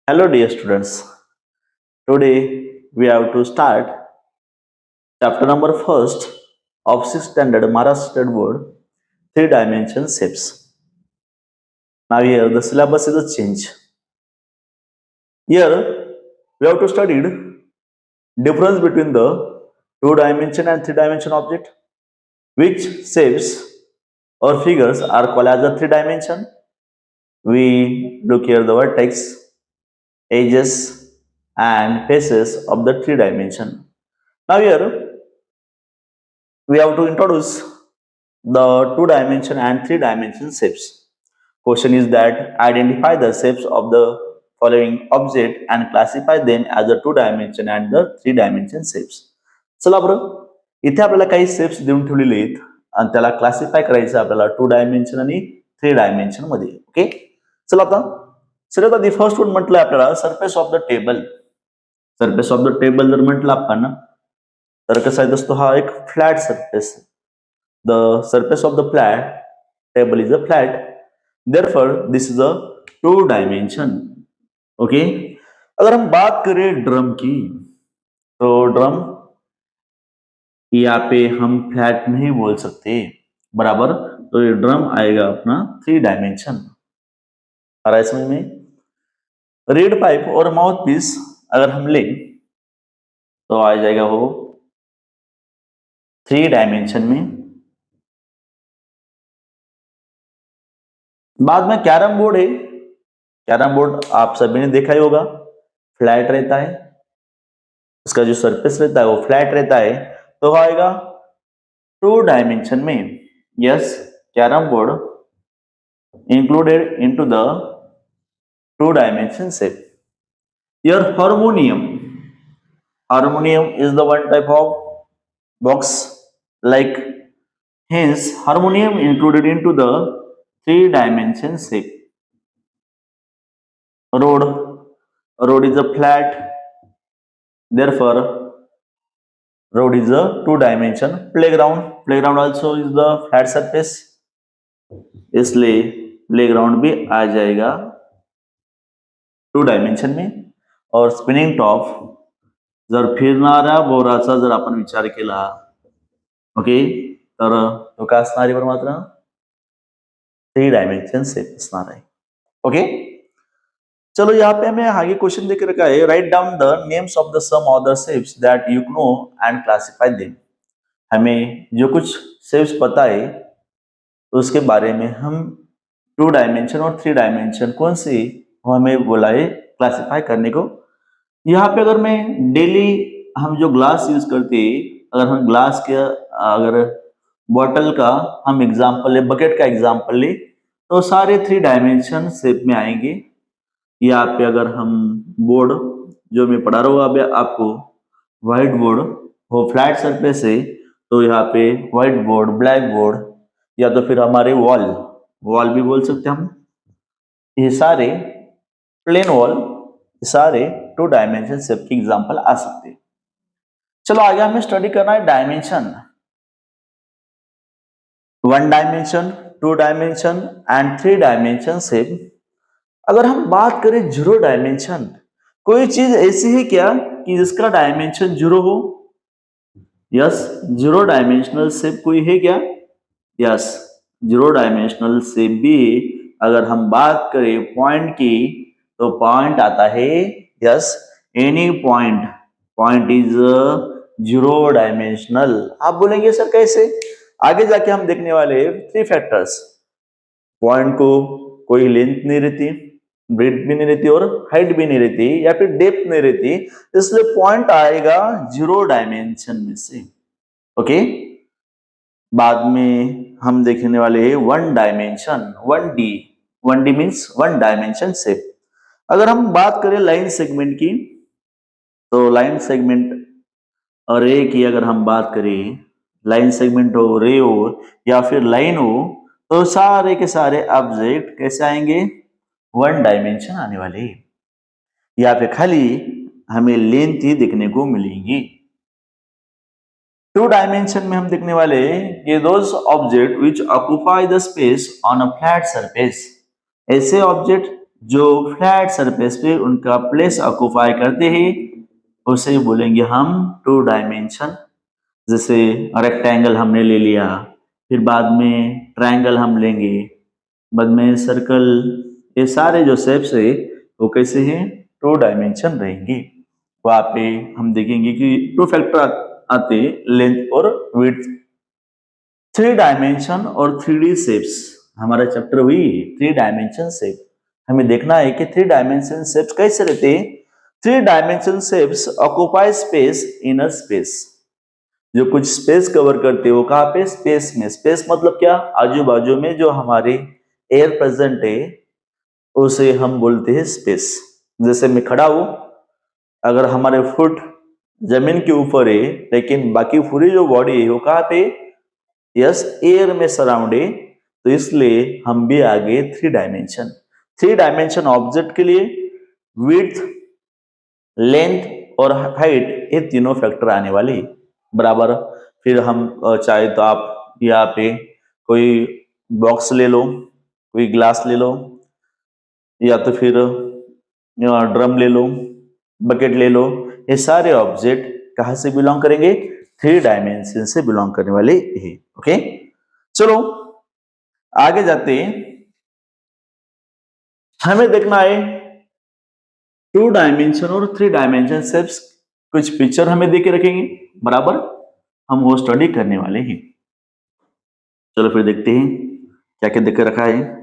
Hello, dear students. Today we have to start chapter number first of 6th standard Maharashtra State Board, three dimension shapes. Now here the syllabus is a change. Here we have to study difference between the two dimension and three dimension object, which shapes or figures are called as a three dimension. We look here the vertex, edges, and faces of the three dimension. Now here we have to introduce the two dimension and three dimension shapes. Question is that identify the shapes of the following object and classify them as the two dimension and the three dimension shapes. चला बरं, इथे आपल्याला काही shapes देऊन ठेवलेले आहेत आणि त्याला क्लासिफाय करायचं आपल्याला टू डायमेन्शन आणि थ्री डायमेन्शन मध्ये. ओके, चला आता सर दी फर्स्ट वन म्हटलं आपल्याला surface of the table. Surface of the table जर म्हटलं आपण तर कसा येत असतो, हा एक flat surface. The surface of the flat table is a flat, therefore this is a two dimension. Okay, अगर हम बात करें ड्रम की तो ड्रम यहाँ पे हम फ्लैट नहीं बोल सकते, बराबर. तो ये ड्रम आएगा अपना थ्री डायमेंशन. आ रहा है समझ में? रेड पाइप और माउथ पीस अगर हम लें तो आ जाएगा वो थ्री डायमेंशन में. बाद में कैरम बोर्ड है. कैरम बोर्ड आप सभी ने देखा ही होगा, फ्लैट रहता है, उसका जो सरफेस रहता है वो फ्लैट रहता है, तो आएगा टू डायमेंशन में. Yes, carrom board included into the two dimension shape. Your harmonium, harmonium is the one type of box like hence harmonium included into the three dimension shape. Road is a flat, therefore road is a two dimension. Playground also is the flat surface, इसलिए playground भी आ जाएगा to dimension में. और spinning top, जर फिरणाऱ्या बोराचा जर आपण विचार केला, ओके, तर तो काय असणार आहे बरं, मात्र थ्री डायमेंशन शेप असणार आहे. ओके, चलो यहाँ पे हमें आगे क्वेश्चन देकर रखा है, write down the names of the some of the shapes that you know and classify them. हमें जो कुछ शेप्स पता है तो उसके बारे में हम टू डायमेंशन और थ्री डायमेंशन कौन सी हमें बोला है क्लासिफाई करने को. यहाँ पे अगर मैं डेली हम जो ग्लास यूज करते हैं, अगर हम ग्लास के अगर बॉटल का हम एग्जांपल ले, बकेट का एग्जांपल ले, तो सारे थ्री डायमेंशन शेप में आएंगे. यहाँ पे अगर हम बोर्ड जो मैं पढ़ा रहा हूँ अभी आपको, व्हाइट बोर्ड वो फ्लैट सरफेस है, तो यहाँ पे व्हाइट बोर्ड, ब्लैक बोर्ड, या तो फिर हमारे वॉल भी बोल सकते हैं हम, ये सारे प्लेन वॉल, सारे टू डायमेंशन शेप के एग्जांपल आ सकते हैं. चलो आगे हमें स्टडी करना है dimension. One dimension, two dimension and three dimension shape. अगर हम बात करें जीरो डायमेंशन, कोई चीज ऐसी है क्या कि जिसका डायमेंशन जीरो हो? यस, जीरो डायमेंशनल शेप कोई है क्या? यस, जीरो डायमेंशनल शेप भी अगर हम बात करें पॉइंट की तो पॉइंट आता है. Yes, any point is zero dimensional. आप बोलेंगे सर कैसे? आगे जाके हम देखने वाले थ्री फैक्टर्स. पॉइंट को कोई लेंथ नहीं रहती, ब्रेड्थ भी नहीं रहती और हाइट भी नहीं रहती, या फिर डेप्थ नहीं रहती, इसलिए पॉइंट आएगा जीरो डायमेंशन में से. ओके, बाद में हम देखने वाले हैं one dimension, 1D means one dimension shape. अगर हम बात करें लाइन सेगमेंट की, तो लाइन सेगमेंट रे की अगर हम बात करें, लाइन सेगमेंट हो, रे हो या फिर लाइन हो, तो सारे के सारे ऑब्जेक्ट कैसे आएंगे? वन डायमेंशन आने वाले. यहाँ पे खाली हमें लेंथ ही देखने को मिलेंगी. टू डायमेंशन में हम देखने वाले ये those object which occupy the space on a flat surface. ऐसे ऑब्जेक्ट जो फ्लैट सरफेस पे उनका प्लेस ऑक्यूपाई करते हैं उसे बोलेंगे हम टू डायमेंशन। जैसे रेक्टेंगल हमने ले लिया, फिर बाद में ट्रायंगल हम लेंगे, बाद में सर्कल, ये सारे जो शेप्स है वो कैसे हैं, टू डायमेंशन रहेंगे। वहां पे हम देखेंगे कि टू फैक्टर आते लेंथ और विड्थ। थ्री डायमेंशन और थ्री डी शेप्स हमारा चैप्टर हुई थ्री डायमेंशन शेप। हमें देखना है कि थ्री डायमेंशन शेप्स कैसे रहते हैं। Three dimension shapes occupy space in a space. जो कुछ स्पेस कवर करते हो कहाँ पे, स्पेस में। स्पेस मतलब क्या, आजू बाजू में जो हमारे एयर प्रेजेंट है उसे हम बोलते हैं स्पेस। जैसे मैं खड़ा हूं, अगर हमारे फुट जमीन के ऊपर है लेकिन बाकी पूरी जो बॉडी है वो कहाँ पे, यस, एयर में सराउंड है, तो इसलिए हम भी आगे three dimension. Three dimension object के लिए विड्थ, लेंथ और हाइट ये तीनों फैक्टर आने वाले बराबर। फिर हम चाहे तो आप यहाँ पे कोई बॉक्स ले लो, कोई ग्लास ले लो, या तो फिर ड्रम ले लो, बकेट ले लो, ये सारे ऑब्जेक्ट कहाँ से बिलोंग करेंगे, थ्री डायमेंशन से बिलोंग करने वाले है। ओके, चलो आगे जाते हैं। हमें देखना है टू डायमेंशन और थ्री डायमेंशन शेप्स, कुछ पिक्चर हमें देके रखेंगे बराबर, हम वो स्टडी करने वाले हैं। चलो फिर देखते हैं क्या क्या देकर रखा है।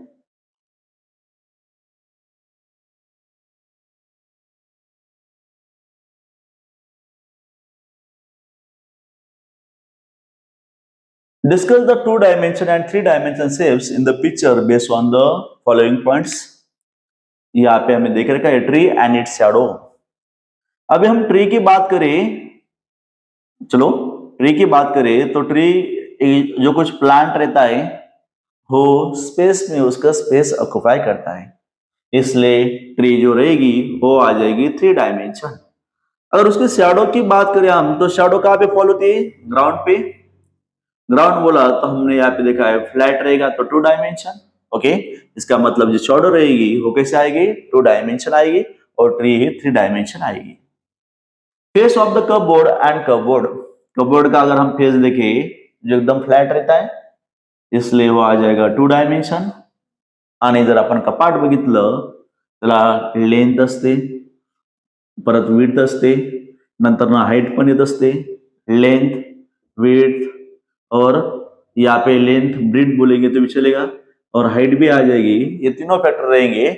Discuss the two dimension and three dimension shapes in the picture based on the following points। यहाँ पे हमें देख रखा है ट्री एंड इट्स शैडो। अभी हम ट्री की बात करें, चलो ट्री की बात करें तो ट्री जो कुछ प्लांट रहता है वो स्पेस में उसका स्पेस ऑक्युपाई करता है, इसलिए ट्री जो रहेगी वो आ जाएगी थ्री डायमेंशन। अगर उसके शैडो की बात करें हम, तो शैडो कहाँ पे फॉल होती है, ग्राउंड पे। ग्राउंड बोला तो हमने यहाँ पे देखा है फ्लैट रहेगा तो टू डायमेंशन। ओके, इसका मतलब जो शैडो रहेगी वो कैसे आएगी, टू डायमेंशन आएगी, और ट्री ही थ्री डायमेंशन आएगी। Face of the cupboard and cupboard. Cupboard का अगर हम फेस देखें जो एकदम फ्लॅट रहता है, इसलिए वो आ जाएगा टू डायमेंशन। आणि जर आपण कपाट बघितलं त्याला लेंथ असते, परत विड्थ असते, नंतर ना हाइट पण येत असते, लेंथ, विड्थ, और यहाँ पे लेंथ ब्रीथ बोलेंगे तो भी चलेगा, और हाइट भी आ जाएगी। ये तीनों फैक्टर रहेंगे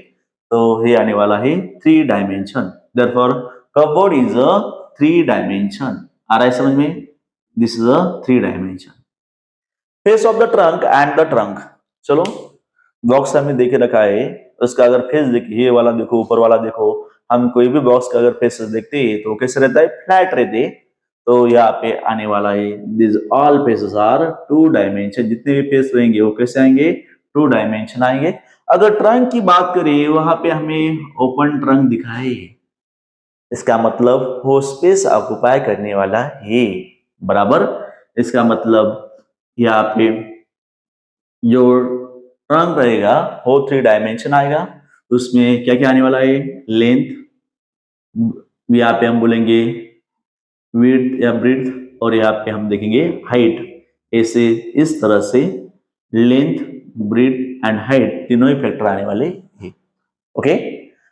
तो ये आने वाला है three dimension. Therefore cupboard is a three dimension. आ रहा है समझ में, this is a three dimension. Face of the trunk and the trunk. चलो बॉक्स हमने देखे रखा है, उसका अगर फेस देखिए, ये वाला देखो, ऊपर वाला देखो, हम कोई भी बॉक्स का अगर फेस देखते हैं तो कैसे रहता है, फ्लैट रहते हैं। तो यहाँ पे आने वाला है this all faces are two dimension. जितने भी फेस रहेंगे वो कैसे आएंगे, टू डायमेंशन आएंगे। अगर ट्रंक की बात करें वहां पे हमें ओपन ट्रंक दिखाए, इसका मतलब वो स्पेस ऑक्युपाई करने वाला है बराबर। इसका मतलब यहाँ पे जो ट्रंक रहेगा वो थ्री डायमेंशन आएगा, उसमें क्या क्या आने वाला है, लेंथ, यहाँ पे हम बोलेंगे विड्थ या ब्रीथ, और यहाँ पे हम देखेंगे हाइट। ऐसे इस तरह से लेंथ, ब्रीथ एंड हाइट तीनों ही फैक्टर आने वाले हैं। ओके,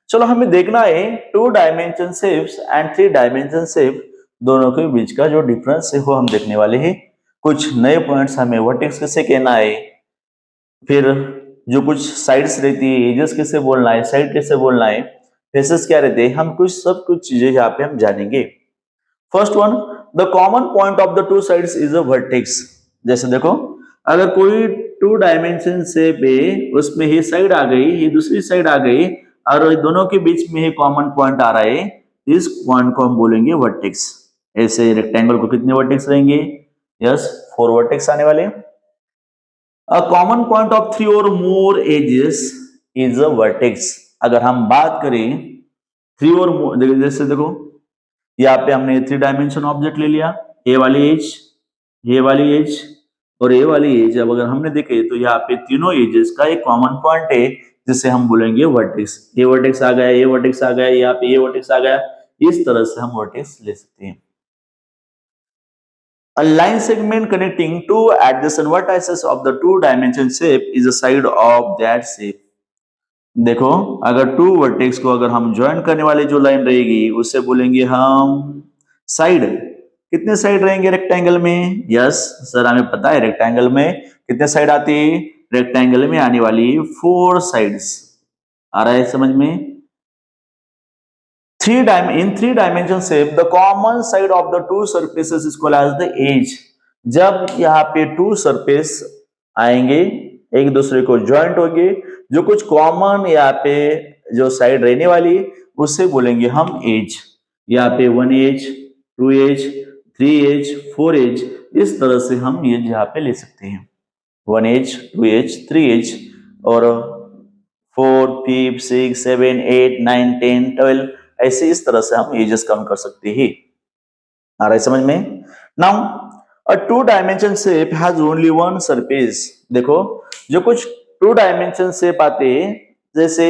चलो हमें देखना है two dimension shapes and three dimension shape, दोनों के बीच का जो डिफरेंस है वो हम देखने वाले हैं। कुछ नए पॉइंट्स हमें वर्टेक्स कैसे कहना है, फिर जो कुछ साइड्स रहती है, एजेस कैसे बोलना है, साइड कैसे बोलना है, फेसेस क्या रहते हैं, हम कुछ सब कुछ चीजें यहाँ पे हम जानेंगे। First one, the common point of the two sides is a vertex. जैसे देखो, अगर कोई टू डायमेंशन शेप है, उसमें ही साइड आ गई, ये दूसरी साइड आ गई, और दोनों के बीच में ही कॉमन पॉइंट आ रहा है, इस पॉइंट को हम बोलेंगे वर्टेक्स। ऐसे रेक्टेंगल को कितने वर्टेक्स रहेंगे, यस, फोर वर्टेक्स आने वाले। A common point of three or more edges is a vertex। अगर हम बात करें थ्री और मोर, जैसे देखो यहाँ पे हमने थ्री डायमेंशन ऑब्जेक्ट ले लिया, ए वाली एज, ये वाली एज और ए वाली एज। अब अगर हमने देखे तो यहाँ पे तीनों एजेस का एक कॉमन पॉइंट है, जिसे हम बोलेंगे वर्टेक्स। ये वर्टेक्स आ गया, ये वर्टेक्स आ गया, यहाँ पे ये वर्टेक्स आ गया, इस तरह से हम वर्टेक्स ले सकते हैं। A line segment connecting two adjacent vertices of the two dimension shape is the side of that shape. देखो, अगर टू वर्टेक्स को अगर हम ज्वाइन करने वाली जो लाइन रहेगी उसे बोलेंगे हम साइड। कितने साइड रहेंगे रेक्टेंगल में? यस सर, हमें पता है रेक्टेंगल में कितने साइड आती है? रेक्टेंगल में आने वाली 4 साइड्स। आ रहा है समझ में? in three dimension shape the common side of the two surfaces is called as the edge. जब यहाँ पे टू सरफेस आएंगे एक दूसरे को ज्वाइंट होंगे, जो कुछ कॉमन यहाँ पे जो साइड रहने वाली उससे बोलेंगे हम एज। यहाँ पे 1 एज, 2 एज, 3 एज, 4 एज, इस तरह से हम ये यहाँ पे ले सकते हैं। 1 एज, 2 एज, 3 एज और 4, 5, 6, 7, 8, 9, 10, 12, ऐसे इस तरह से हम एजेस काउंट कर सकते हैं। आ रहा है समझ में? Now a two dimension shape has only one surface. देखो, जो कुछ टू डायमेंशन शेप आते हैं, जैसे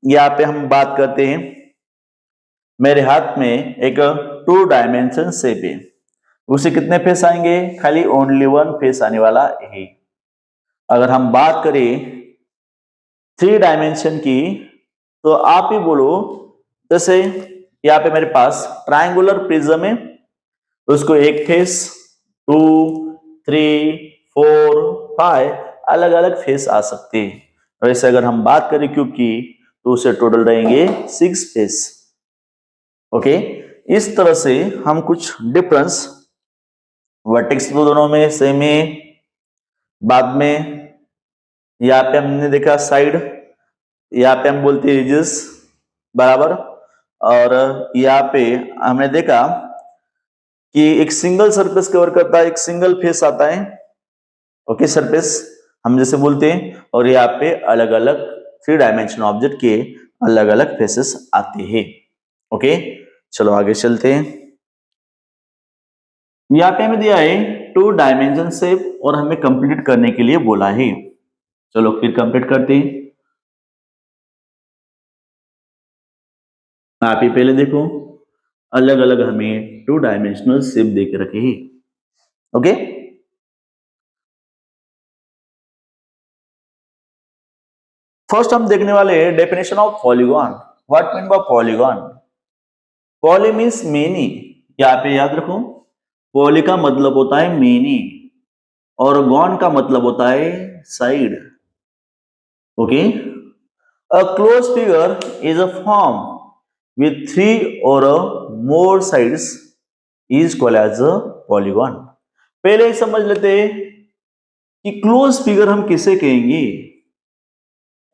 यहाँ पे हम बात करते हैं, मेरे हाथ में एक टू डायमेंशन शेप है, उसे कितने फेस आएंगे? खाली ओनली वन फेस आने वाला है। अगर हम बात करें 3 डायमेंशन की, तो आप ही बोलो, जैसे यहाँ पे मेरे पास ट्रायंगुलर प्रिज्म है, उसको एक फेस, 2, 3, 4, 5 अलग अलग फेस आ सकते हैं। वैसे अगर हम बात करें क्यूब की, तो उसे टोटल रहेंगे 6 फेस। ओके, इस तरह से हम कुछ डिफरेंस, वर्टेक्स तो दोनों में सेम है, बाद में यहाँ पे हमने देखा साइड, यहाँ पे हम बोलते हैं एजेस, बराबर, और यहाँ पे हमने देखा कि एक सिंगल सरफेस कवर करता है, एक सिंगल फेस आता है। ओके, सरफेस हम जैसे बोलते हैं, और यहाँ पे अलग अलग 3 डायमेंशन ऑब्जेक्ट के अलग अलग फेसेस आते हैं। ओके, चलो आगे चलते हैं। यहाँ पे हमें दिया है 2 डायमेंशन शेप और हमें कंप्लीट करने के लिए बोला है। चलो फिर कंप्लीट करते हैं। आप ही पहले देखो, अलग अलग हमें 2 डायमेंशनल शेप दे के रखे हैं। ओके, फर्स्ट हम देखने वाले हैं definition of polygon. What mean by polygon? Poly means many. यहाँ पे याद रखो, पॉली का मतलब होता है मेनी और गॉन का मतलब होता है side. Okay, a close figure is a form with 3 or more sides is called as a polygon. पहले ही समझ लेते हैं कि क्लोज फिगर हम किसे कहेंगे?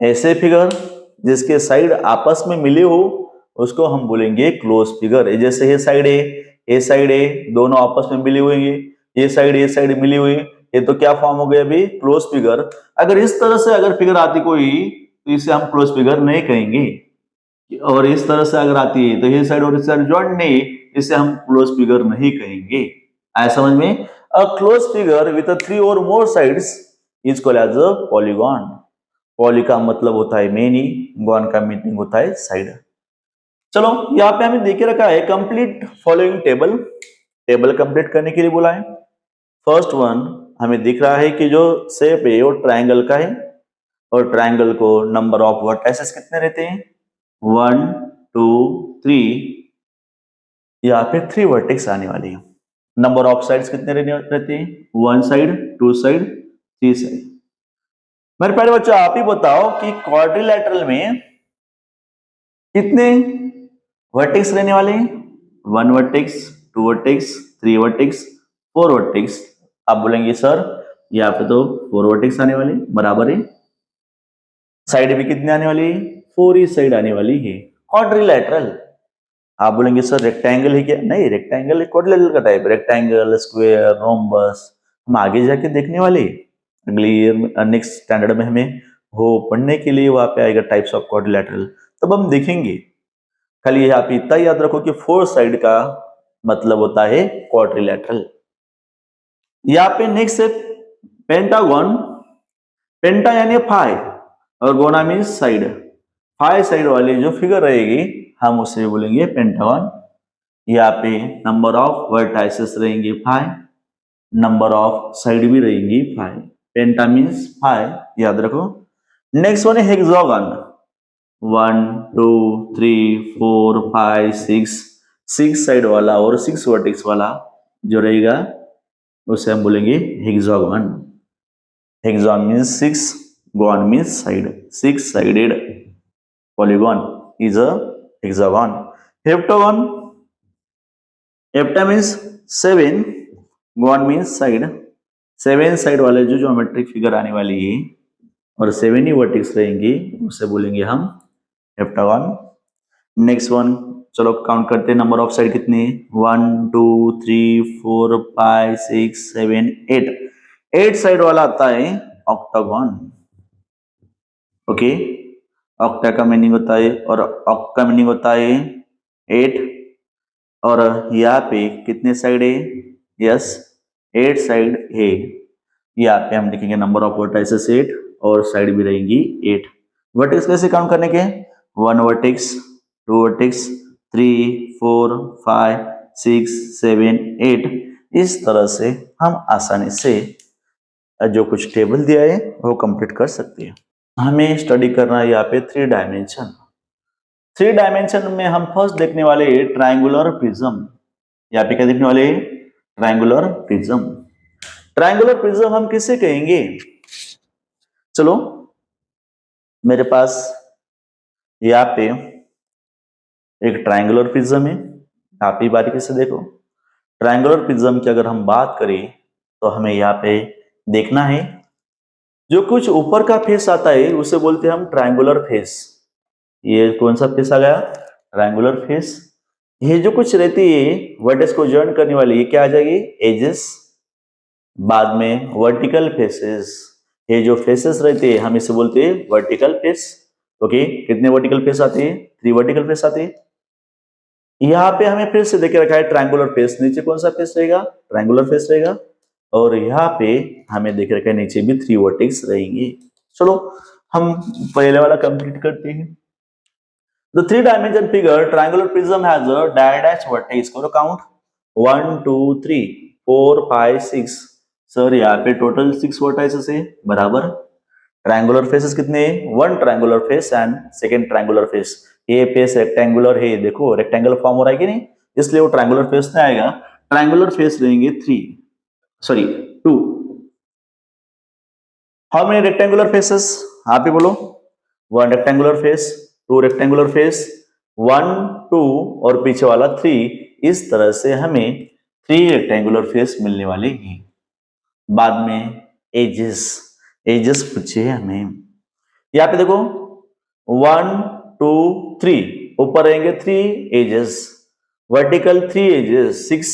ऐसे फिगर जिसके साइड आपस में मिले हो उसको हम बोलेंगे क्लोज फिगर। जैसे ये साइड है, ये साइड है, दोनों आपस में मिले हुए हैं, ये साइड मिली हुई, ये तो क्या फॉर्म हो गया अभी? Close figure. अगर इस तरह से अगर फिगर आती कोई, तो इसे हम क्लोज फिगर नहीं कहेंगे, और इस तरह से अगर आती है तो ये साइड और इस साइड ज्वाइंट नहीं, इसे हम क्लोज फिगर नहीं कहेंगे। आया समझ में? अ क्लोज फिगर विद 3 और more sides is called as a polygon. Poly का मतलब होता है मेनी, गॉन का मीनिंग होता है साइड। चलो यहाँ पे हमें देखे रखा है complete following table. Table complete करने के लिए बोला है। फर्स्ट वन हमें दिख रहा है कि जो शेप है वो ट्राइंगल का है, और ट्राइंगल को नंबर ऑफ वर्टिसेस कितने रहते हैं? 1, 2, 3, यहाँ पे 3 वर्टेक्स आने वाली है। नंबर ऑफ साइड्स कितने रहते हैं? 1 साइड, 2 साइड, 3 साइड। मेरे प्यारे बच्चों, आप ही बताओ कि क्वाड्रिलैटरल में कितने वर्टेक्स रहने वाले हैं? 1 वर्टेक्स, 2 वर्टेक्स, 3 वर्टेक्स, 4 वर्टेक्स। आप बोलेंगे सर यहाँ पे तो 4 वर्टेक्स आने वाले, बराबर है। साइड भी कितने आने वाली है? 4 ही साइड आने वाली है। क्वाड्रिलैटरल। आप बोलेंगे सर रेक्टेंगल है क्या? नहीं, रेक्टेंगल क्वाड्रिलेटरल का टाइप, रेक्टेंगल, स्क्वायर, रोम्बस हम आगे जाके देखने वाले। अगली ईयर नेक्स्ट स्टैंडर्ड में हमें वो पढ़ने के लिए वहां पे आएगा टाइप्स ऑफ क्वाड्रिलेटरल, तब हम देखेंगे। खाली यहाँ पे इतना याद रखो कि 4 साइड का मतलब होता है क्वाड्रिलेटरल। यहाँ पे नेक्स्ट है पेंटागन। पेंटा यानी 5, और गोना मीन्स साइड। 5 साइड वाली जो फिगर रहेगी हम उसे बोलेंगे पेंटागन। यहाँ पे नंबर ऑफ वर्टाइसेस रहेंगे 5, नंबर ऑफ साइड भी रहेंगी 5। पेंटा मीन्स 5, याद रखो। नेक्स्ट वन है हेक्सागन। 1 2 3 4 5 6 साइड वाला और 6 वर्टेक्स वाला जो रहेगा उसे हम बोलेंगे hexagon. Hexagon means 6, gone means side. 6 sided polygon is a hexagon. Heptagon, hepta means 7, gon means side। 7 side वाले जो ज्योमेट्रिक फिगर आने वाली है और 7 ही वर्टेक्स रहेंगी उसे बोलेंगे हम हेप्टागन। नेक्स्ट वन, चलो काउंट करते हैं नंबर ऑफ साइड कितने। 1 2 3 4 5 6 7 8। 8 साइड वाला आता है ऑक्टागन। ओके, ऑक्टा का मीनिंग होता है और ऑक्ट का मीनिंग होता है 8। और यहाँ पे कितने साइड है। यस, 8 साइड है। यहाँ पे हम लिखेंगे नंबर ऑफ वर्टाइसेस 8 और साइड भी रहेंगी 8। वर्टेक्स कैसे काउंट करने के। 1 वर्टेक्स, 2 वर्टेक्स, 3 4 5 6 7 8। इस तरह से हम आसानी से जो कुछ टेबल दिया है वो कंप्लीट कर सकते हैं। हमें स्टडी करना है यहाँ पे 3 डायमेंशन। 3 डायमेंशन में हम फर्स्ट देखने वाले ट्रायंगुलर प्रिज्म। यहाँ पे क्या देखने वाले, ट्रायंगुलर प्रिज्म। ट्रायंगुलर प्रिज्म हम किसे कहेंगे। चलो मेरे पास यहाँ पे एक ट्रायंगुलर प्रिज्म है। आप ही बारीकी से देखो। ट्रायंगुलर प्रिज्म की अगर हम बात करें तो हमें यहाँ पे देखना है जो कुछ ऊपर का फेस आता है उसे बोलते हैं हम ट्रायंगुलर फेस। ये कौन सा फेस आ गया, ट्रायंगुलर फेस। ये जो कुछ रहती है वर्टेक्स को जॉइन करने वाली ये क्या आ जाएगी, एजेस। बाद में वर्टिकल फेसेस, ये जो फेसेस रहते हैं हम इसे बोलते हैं वर्टिकल फेस। ओके, कितने वर्टिकल फेस आते हैं, 3 वर्टिकल फेस आते हैं। यहाँ पे हमें फिर से देखे रखा है ट्रायंगुलर फेस। नीचे कौन सा फेस रहेगा, ट्रायंगुलर फेस रहेगा। और यहाँ पे हमें देख रखा है नीचे भी 3 वर्टेक्स रहेंगे। चलो हम पहले वाला कंप्लीट करते हैं। The 3 dimension figure triangular prism has a dash vertex. करो काउंट 1 2 3 4 5 6। सर यहाँ पे टोटल 6 वर्टाइसेस है बराबर। ट्रायंगुलर फेसेस कितने, 1 triangular face and second triangular face. ये फेस रेक्टेंगुलर है, देखो रेक्टेंगल फॉर्म हो रहा है कि नहीं, इसलिए वो ट्रायंगुलर फेस नहीं आएगा। ट्रायंगुलर फेस रहेंगे 2। हाउ मेनी रेक्टेंगुलर फेसेस, आप ही बोलो। 1 रेक्टेंगुलर फेस, 2 रेक्टेंगुलर फेस, 1 2 और पीछे वाला 3। इस तरह से हमें 3 रेक्टेंगुलर फेस मिलने वाले हैं। बाद में एजेस पूछे हमें। यहाँ पे देखो 1 2 3 ऊपर रहेंगे 3 एजेस, वर्टिकल 3 एजेस 6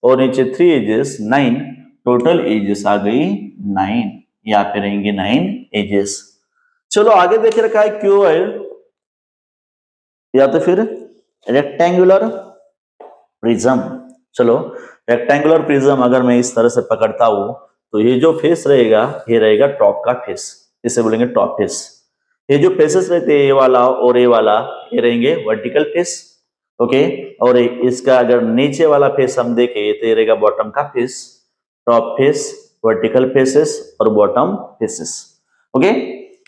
और नीचे 3 एजेस 9। टोटल एजेस आ गई 9। यहाँ पे रहेंगे 9 एजेस। चलो आगे देख रखा है क्यूबॉइड या तो फिर रेक्टेंगुलर प्रिज्म। चलो रेक्टेंगुलर प्रिज्म अगर मैं इस तरह से पकड़ता हूं तो ये जो फेस रहेगा ये रहेगा टॉप का फेस, इसे बोलेंगे टॉप फेस। ये जो फेसेस रहते हैं ये वाला और ये वाला ये रहेंगे वर्टिकल फेस। ओके, और इसका अगर नीचे वाला फेस हम देखें तो ये रहेगा बॉटम का face. Top face, vertical faces और बॉटम फेसेस। ओके,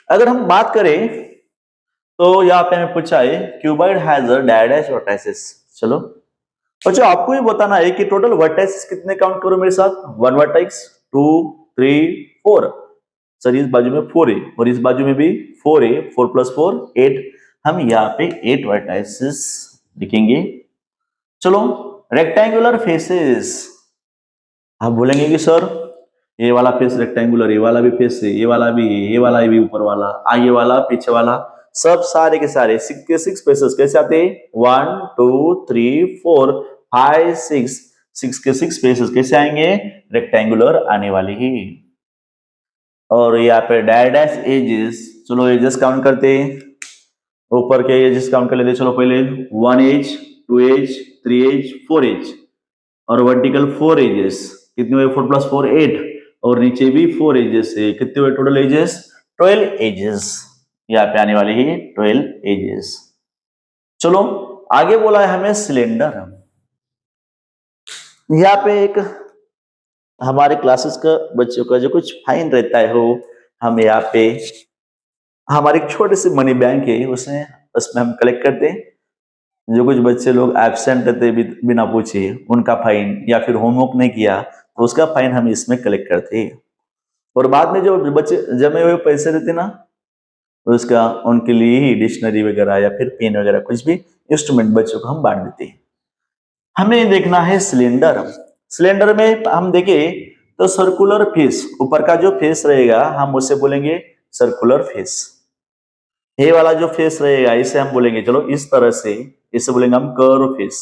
अगर हम बात करें तो यहाँ पे हमें पूछा है cuboid has a dash vertices. चलो अच्छा आपको ये बताना है कि टोटल वर्टाइसेस कितने काउंट करो मेरे साथ। 1 वर्टेक्स, 2 3 4। सर इस बाजू में 4 है और इस बाजू में भी 4 है, 4 + 4 8। हम यहाँ पे 8 वर्टाइसेस लिखेंगे। चलो रेक्टेंगुलर फेसेस, आप बोलेंगे कि सर ये वाला फेस रेक्टेंगुलर, ये वाला भी फेस है, ये वाला भी है, ये वाला भी ऊपर वाला, आगे वाला पीछे वाला, सब सारे के सारे 6 के 6 फेसेस कैसे आते हैं, 1 2 3 4 5 6 के 6 फेसेस कैसे आएंगे, रेक्टेंगुलर आने वाले ही। और यहाँ पे डैश एजेस, चलो एजेस काउंट करते हैं। ऊपर के एजेस काउंट कर लेते, चलो पहले 1 एज, 2 एज, 3 एज, 4 एज और वर्टिकल 4 एजेस। कितने हुए, 4 + 4 8 और नीचे भी 4 एजेस है। कितने हुए टोटल एजेस, 12 एजेस। यहाँ पे आने वाली है 12 एजेस। चलो आगे बोला है हमें सिलेंडर। यहाँ पे एक हमारे क्लासेस का बच्चों का जो कुछ फाइन रहता है वो हम यहाँ पे हमारे एक छोटे से मनी बैंक है उसमें हम कलेक्ट करते हैं। जो कुछ बच्चे लोग एब्सेंट रहते बिना पूछे उनका फाइन, या फिर होमवर्क नहीं किया तो उसका फाइन हम इसमें कलेक्ट करते हैं। और बाद में जो बच्चे जमे हुए पैसे रहते ना उसका उनके लिए ही डिक्शनरी वगैरह या फिर पेन वगैरह कुछ भी इंस्ट्रूमेंट बच्चों को हम बांट देते हैं। हमें देखना है सिलेंडर। सिलेंडर में हम देखें तो सर्कुलर फेस, ऊपर का जो फेस रहेगा हम उसे बोलेंगे सर्कुलर फेस। ये वाला जो फेस रहेगा इसे हम बोलेंगे, चलो इस तरह से इसे बोलेंगे हम कर्व फेस।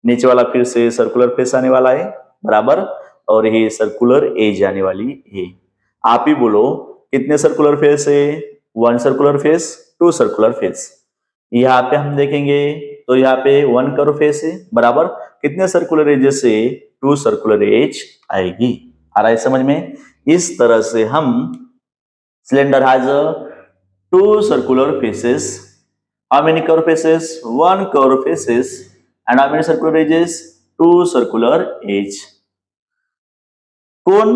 नीचे वाला फिर से सर्कुलर फेस आने वाला है बराबर, और ये सर्कुलर एज आने वाली है। आप ही बोलो कितने सर्कुलर फेस है? 1 सर्कुलर फेस, 2 सर्कुलर फेस। यहाँ पे हम देखेंगे तो यहाँ पे 1 कर्व फेस है बराबर, कितने सर्कुलर एजेस से? 2 सर्कुलर एज आएगी। आ रहा है समझ में? इस तरह से हम cylinder has 2 circular faces. How many curve faces? 1 curve faces. And how many circular edges? 2 circular edge. Cone.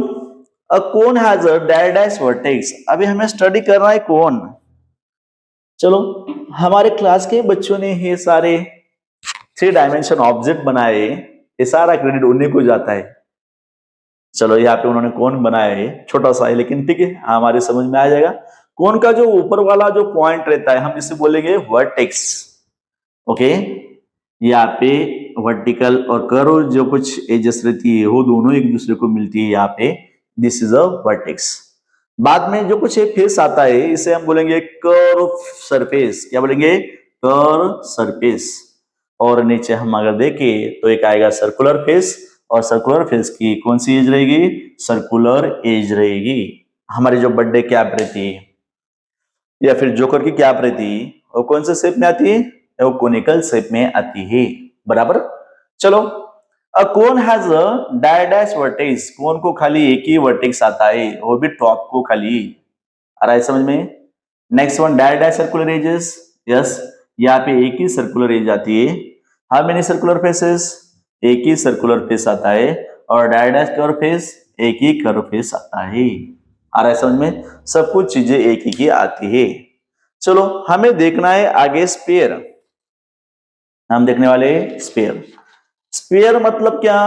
A cone has a dash vertex. अभी हमें स्टडी करना है कोन। चलो हमारे क्लास के बच्चों ने ये सारे 3 डायमेंशन ऑब्जेक्ट बनाए, ये सारा क्रेडिट उन्हीं को जाता है। चलो यहाँ पे उन्होंने कोन बनाया है, छोटा सा है लेकिन ठीक है हमारे समझ में आ जाएगा। कोन का जो ऊपर वाला जो पॉइंट रहता है हम इसे बोलेंगे वर्टेक्स। ओके, यहाँ पे वर्टिकल और कर्व जो कुछ एजेस रहती है वो दोनों एक दूसरे को मिलती है यहाँ पे, दिस इज अ वर्टेक्स। बाद में जो कुछ एक फेस आता है इसे हम बोलेंगे कर्व सरफेस। क्या बोलेंगे? Curve surface. और नीचे हम अगर देखें तो एक आएगा सर्कुलर फेस, और सर्कुलर फेस की कौन सी एज रहेगी? सर्कुलर एज रहेगी। हमारी जो बर्थडे कैप रहती है या फिर जोकर की कैप रहती है वो कौन से शेप में आती है? वो कोनिकल शेप में आती है बराबर। चलो अ कोन हैज अ डैश वर्टेक्स। कोन को खाली एक ही वर्टेक्स आता है, वो भी टॉप को खाली। आ रहा है समझ में? Next one dash circular edges. Yes, यहाँ पे एक ही सर्कुलर एज आती है। How many circular faces? एक ही सर्कुलर फेस आता है। और डैश कर्व फेस, एक ही कर्व फेस आता है। आ रहा है समझ में? सब कुछ चीजें एक ही की आती है। चलो हमें देखना है आगे स्पेयर। हम देखने वाले स्पेयर। स्पेयर मतलब क्या?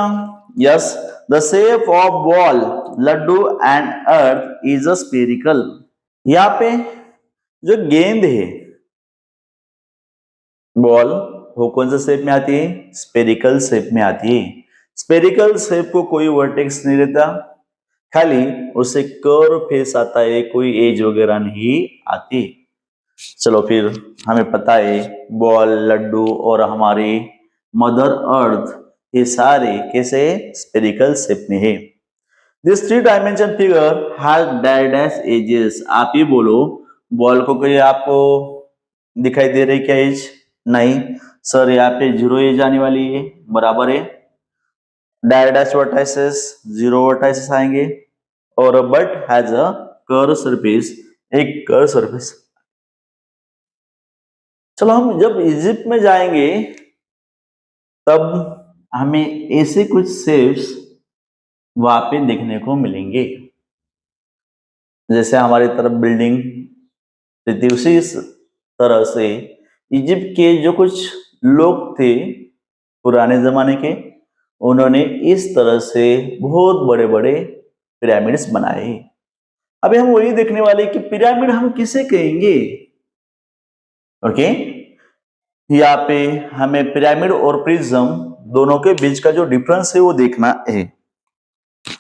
Yes, the shape of ball, laddu and earth is a spherical. यहाँ पे जो गेंद है बॉल वो कौन से शेप में आती है? स्पेरिकल शेप में आती है। स्पेरिकल शेप को कोई वर्टेक्स नहीं रहता, खाली उसे कर्व फेस आता है, कोई एज वगैरह नहीं आती। चलो फिर हमें पता है बॉल, लड्डू और हमारी मदर अर्थ ये सारे कैसे स्पेरिकल शेप में है। This 3 dimension figure has dash edges. आप ही बोलो बॉल को कोई आपको दिखाई दे रही क्या एज? नहीं सर, यहाँ पे 0 एज आने वाली है बराबर है। डैश वर्टाइसेस 0 वर्टाइसेस आएंगे। और but has a curve surface, एक कर्व सरफेस। चलो हम जब इजिप्ट में जाएंगे तब हमें ऐसे कुछ शेप्स वहां पे देखने को मिलेंगे। जैसे हमारी तरफ बिल्डिंग रहती उसी तरह से इजिप्ट के जो कुछ लोग थे पुराने जमाने के, उन्होंने इस तरह से बहुत बड़े बड़े पिरामिड्स बनाए। अभी हम वही देखने वाले कि पिरामिड हम किसे कहेंगे। ओके, यहाँ पे हमें पिरामिड और प्रिज्म दोनों के बीच का जो डिफरेंस है वो देखना है।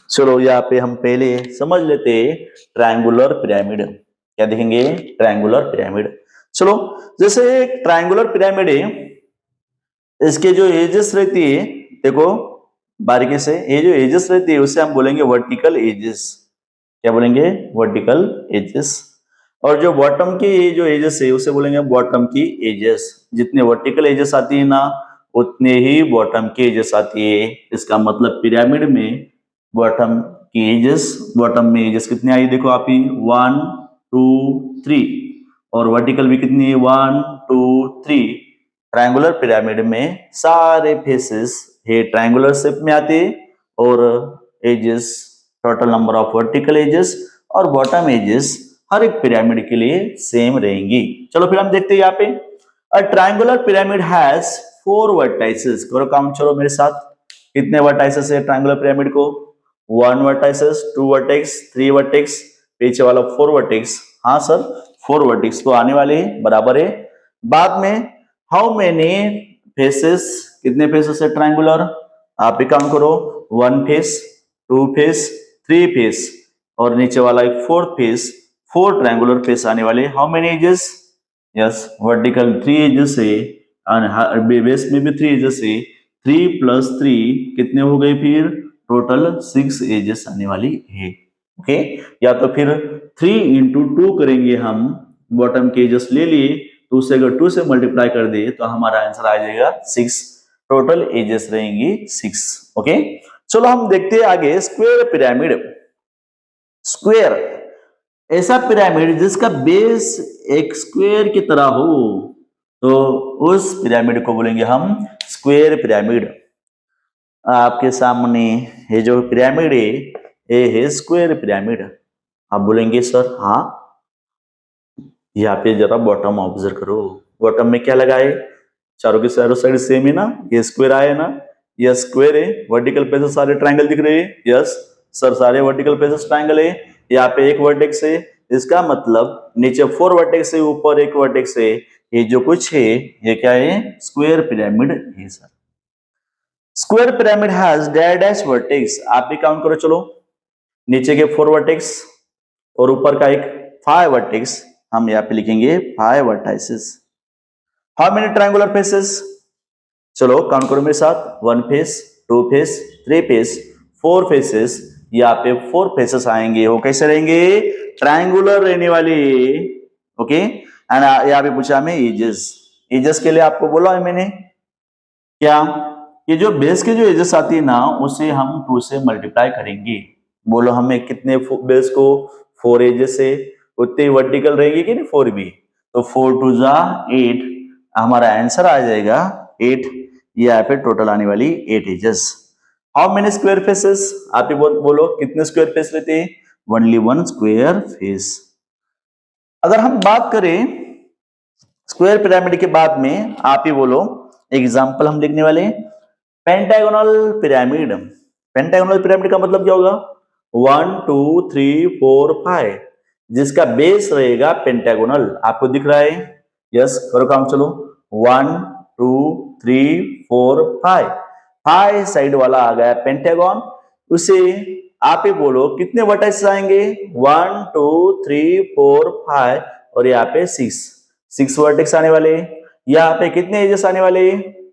चलो यहाँ पे हम पहले समझ लेते हैं ट्रायंगुलर पिरामिड। क्या देखेंगे? Triangular pyramid. चलो जैसे एक ट्रायंगुलर पिरामिड है, इसके जो एजेस रहती है देखो बारीकी से, ये जो एजेस रहती है उसे हम बोलेंगे वर्टिकल एजेस। क्या बोलेंगे? Vertical edges. और जो बॉटम की ये जो एजेस है उसे बोलेंगे बॉटम की एजेस। जितने वर्टिकल एजेस आती है ना उतने ही बॉटम की एजेस आती है। इसका मतलब पिरामिड में बॉटम की एजेस, बॉटम में एजेस कितने आई देखो आप ही, 1 2 3, और वर्टिकल भी कितनी है 1 2 3। ट्रायंगुलर पिरामिड में सारे फेसेस ये ट्रायंगुलर शेप में आते और edges, total number of vertical edges और बॉटम एजेस हर एक पिरामिड के लिए सेम रहेंगी। चलो फिर हम देखते हैं यहाँ पे a triangular pyramid has 4 vertices. करो काउंट चलो मेरे साथ, कितने वर्टाइसेस है ट्रायंगुलर पिरामिड को? 1 वर्टाइसेस, 2 वर्टेक्स, 3 वर्टेक्स, पीछे वाला 4 वर्टेक्स। हाँ सर 4 वर्टेक्स तो आने वाले हैं, बराबर है। बाद में हाउ मेनी फेसेस, कितने फेसेस है ट्रायंगुलर? आप भी काउंट करो, 1 फेस, 2 फेस, 3 फेस और नीचे वाला एक 4th फेस, 4 ट्रायंगुलर फेस आने वाले। How many edges? Yes vertical 3 edges है और बेस में भी 3 एजेस है। 3 + 3 कितने हो गए फिर? टोटल 6 एजेस आने वाली है। ओके, या तो फिर 3 × 2 करेंगे हम, बॉटम के एजेस ले लिए तो उसे अगर 2 से मल्टीप्लाई कर दे तो हमारा आंसर आ जाएगा 6। टोटल एजेस रहेंगी 6। ओके, चलो हम देखते हैं आगे स्क्वायर पिरामिड। स्क्वायर ऐसा पिरामिड जिसका बेस एक स्क्वायर की तरह हो, तो उस पिरामिड को बोलेंगे हम स्क्वायर पिरामिड। आपके सामने ये जो पिरामिड है ये है स्क्वायर पिरामिड। आप बोलेंगे सर हाँ, यहाँ पे जरा बॉटम ऑब्जर्व करो, बॉटम में क्या लगा है? चारों के चारों साइड सेम है ना, ये स्क्वायर आया ना, ये स्क्वायर है। वर्टिकल प्लेसेस सारे ट्रायंगल दिख रहे हैं। यस सर सारे वर्टिकल प्लेसेस ट्रायंगल है। यहाँ पे एक वर्टेक्स है, इसका मतलब नीचे 4 वर्टेक्स है, ऊपर एक वर्टेक्स है। ये जो कुछ है ये क्या है? स्क्वायर पिरामिड है sir. Square pyramid has dash vertex. आप भी काउंट करो चलो, नीचे के 4 वर्टेक्स और ऊपर का एक 5 वर्टेक्स, हम यहाँ पे लिखेंगे 5 vertices. How many triangular faces? चलो काउंट करो मेरे साथ, 1 फेस, 2 फेस, 3 फेस, 4 फेसेस। यहाँ पे 4 फेसेस आएंगे, वो कैसे रहेंगे? ट्रायंगुलर रहने वाले। ओके, एंड यहाँ पे पूछा हमें एजेस। एजेस के लिए आपको बोला है मैंने क्या, ये जो बेस के जो एजेस आती है ना उसे हम 2 से मल्टीप्लाई करेंगे। बोलो हमें कितने बेस को? 4 एजेस से, उतने वर्टिकल रहेगी कि नहीं 4 भी, तो 4 × 2 = 8। हमारा आंसर आ जाएगा 8। ये यहाँ पे टोटल आने वाली 8 edges. How many square faces? आप ही बोलो कितने स्क्वायर फेस रहते हैं? Only 1 square face. अगर हम बात करें स्क्वायर पिरामिड के बाद में, आप ही बोलो एग्जाम्पल हम लिखने वाले पेंटागोनल पिरामिड। पेंटागोनल पिरामिड का मतलब क्या होगा? 1 2 3 4 5, जिसका बेस रहेगा पेंटागोनल। आपको दिख रहा है? यस करो काम चलो, 1 2 3 4 5, 5 साइड वाला आ गया पेंटागन। उसे आप ही बोलो कितने वर्टाइसेस आएंगे? 1 2 3 4 5 और यहाँ पे 6 वर्टेक्स आने वाले। यहाँ पे कितने एजेस आने वाले?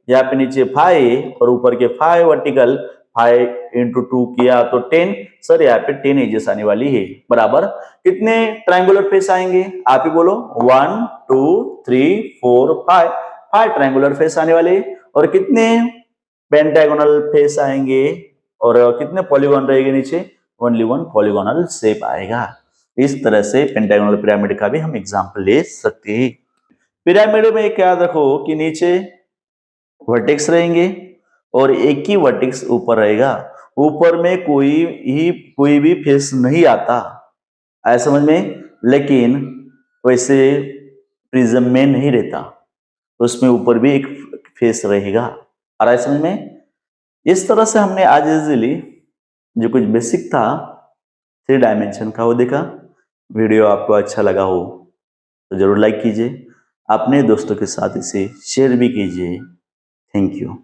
यहाँ पे नीचे 5 और ऊपर के 5 वर्टिकल, 5 × 2 किया तो 10। सर यहाँ पे 10 एजेस आने वाली है। बराबर कितने ट्रायंगुलर फेस आएंगे? आप ही बोलो 1 2 3 4 5, 5 ट्रायंगुलर फेस आने वाले। और कितने पेंटागोनल फेस आएंगे और कितने पॉलीगॉन रहेंगे नीचे? ओनली 1 पॉलीगोनल शेप आएगा। इस तरह से पेंटागोनल पिरामिड का भी हम एग्जांपल ले सकते हैं। पिरामिड में एक याद रखो कि नीचे वर्टेक्स रहेंगे और एक ही वर्टेक्स ऊपर रहेगा। ऊपर में कोई भी फेस नहीं आता, आया समझ में? लेकिन वैसे प्रिज्म में नहीं रहता, उसमें ऊपर भी एक फेस रहेगा। आ रहा है समझ में? इस तरह से हमने आज इजीली जो कुछ बेसिक था 3 डायमेंशन का वो देखा। वीडियो आपको अच्छा लगा हो तो जरूर लाइक कीजिए, अपने दोस्तों के साथ इसे शेयर भी कीजिए। Thank you.